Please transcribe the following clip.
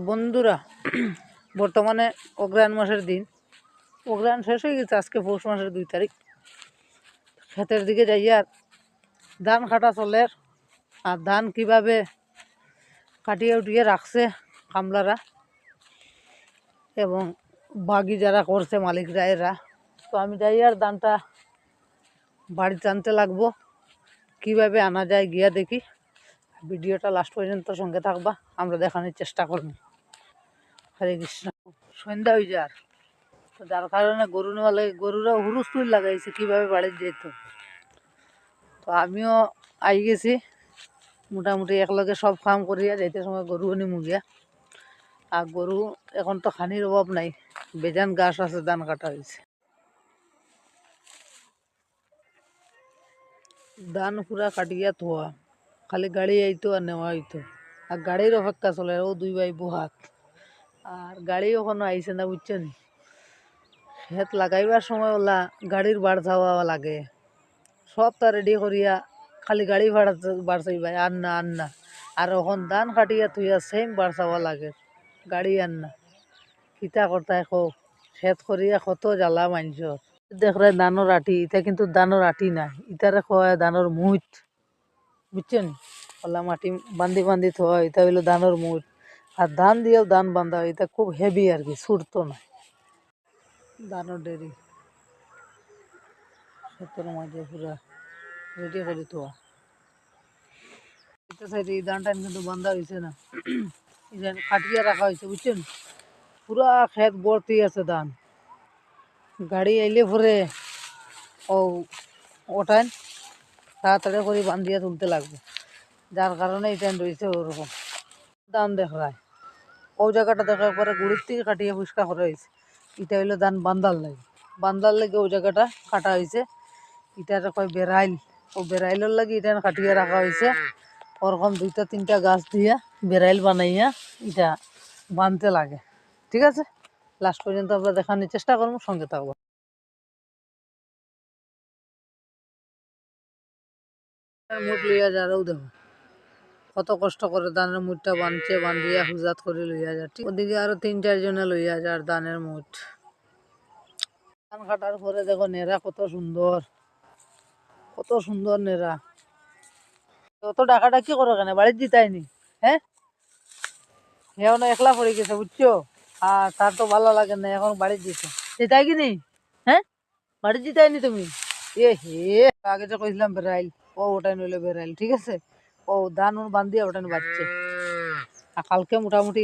বন্ধুরা, বর্তমানে অগ্রহায়ণ মাসের দিন। অগ্রহায়ণ শেষ হয়ে গেছে, আজকে পৌষ মাসের 2 তারিখ। ক্ষেতের দিকে যাই আর ধান কাটা চলে। আর ধান কিভাবে কাটিয়ে উঠিয়ে রাখছে কামলারা এবং বাগি যারা করছে মালিকরা এরা। তো আমি যাই আর ধানটা বাড়িতে আনতে লাগবো। কিভাবে আনা যায় গিয়া দেখি। ভিডিওটা লাস্ট পর্যন্ত সঙ্গে থাকবা, আমরা দেখানোর চেষ্টা করব। হরে কৃষ্ণ। সন্ধ্যা হয়ে যার, তো যার কারণে গরু নেওয়া লাগে, গরুরা হুরুস্তুল লাগাইছে কীভাবে বাড়িতে যেত। তো আমিও আই গেছি মোটামুটি একলগে সব কাম করিয়া যাইতে সময় গরু আনি মুগিয়া। আর গরু এখন তো খানির অভাব নাই, বেজান ঘাস আছে, ধান কাটা হয়েছে। ধান পুরা কাটিয়া থোয়া, খালি গাড়ি আইতো আর নেওয়া হইতো। আর গাড়ির অপেক্ষা চলে, ও 2 ভাই বুহাত। আর গাড়ি ওখানে আইসে না, বুঝছেন। ক্ষেত লাগাইবার সময় ওলা গাড়ির বাড় যাওয়া লাগে, সব তা রেডি করিয়া খালি গাড়ি ভাড়া বাড়ছাই ভাই, আর না। আর ওখান ধান কাটিয়া থুইয়া সেম বাড়ছাওয়া লাগে, গাড়ি আর না। কিতা করতায় ক্ষেত করিয়া কত জ্বালা মানছর। দেখরে ধানের আটি, এটা কিন্তু ধানের আটি না, ইটারে খোয়া ধানের মুঠ, বুঝছেন। ওলা মাটি বান্ধি বান্ধি থোয়া, এটা হইলো ধানের মুঠ। আর ধান দিয়েও ধান বান্ধা হয়, এটা খুব হেভি আর কি, ছুটতো না। ধানের ডেরি ক্ষেতের মাঝে পুরা রেডি করে থোয়া। এটা সাইডে এই ধানটা কিন্তু বান্ধা হয়েছে না, কাটিয়ে রাখা হয়েছে, বুঝছেন। পুরা ক্ষেত ভর্তি আছে ধান। গাড়ি আইলে পরে ও ওঠান তাড়াতাড়ি করে বান্ধিয়া তুলতে লাগবে, যার কারণে এই টাইম রয়েছে ওরকম। ধান দেখায় ও জায়গাটা দেখা পরে গুড়ির থেকে কাটিয়ে পরিষ্কার করা হয়েছে। এটা হইলো ধান বান্ধার লাগে ও জায়গাটা কাটা হয়েছে। এটার কয় বেড়াইল, ও বেড়াইলের লাগে এটা কাটিয়ে রাখা হয়েছে। ওরকম 2-3টা গাছ দিয়া বেড়াইল বানাইয়া এটা বানতে লাগে। ঠিক আছে, লাস্ট পর্যন্ত আমরা দেখানোর চেষ্টা করবো, সঙ্গে থাকবো। মুঠ লইয়া যারাও দেখো কত কষ্ট করে ধানের মুঠটা বান্ধিয়া হুজাত করে লইয়া যায়। ঠিক ওদিকে আরো 3-4 জনে লইয়া যার ধানের মুঠ। ধান কাটার পরে দেখো নেড়া কত সুন্দর নেড়া। অত ডাকাটা কি করো কেন, বাড়ির দিতাইনি? হ্যাঁ, এখন একলা পড়ে গেছে, বুঝছো। আর তার তো ভালো লাগে না, এখন বাড়ির দিতে দিতাই কিনি। হ্যাঁ, বাড়ির দিতাইনি তুমি? এ হে, আগে যে কইছিলাম বেড়াইল, ও ওটাই নইলে বেড়াইল। ঠিক আছে, ও ধান বান্ধিয়া ওটাই বাচ্চে। আর কালকে মোটামুটি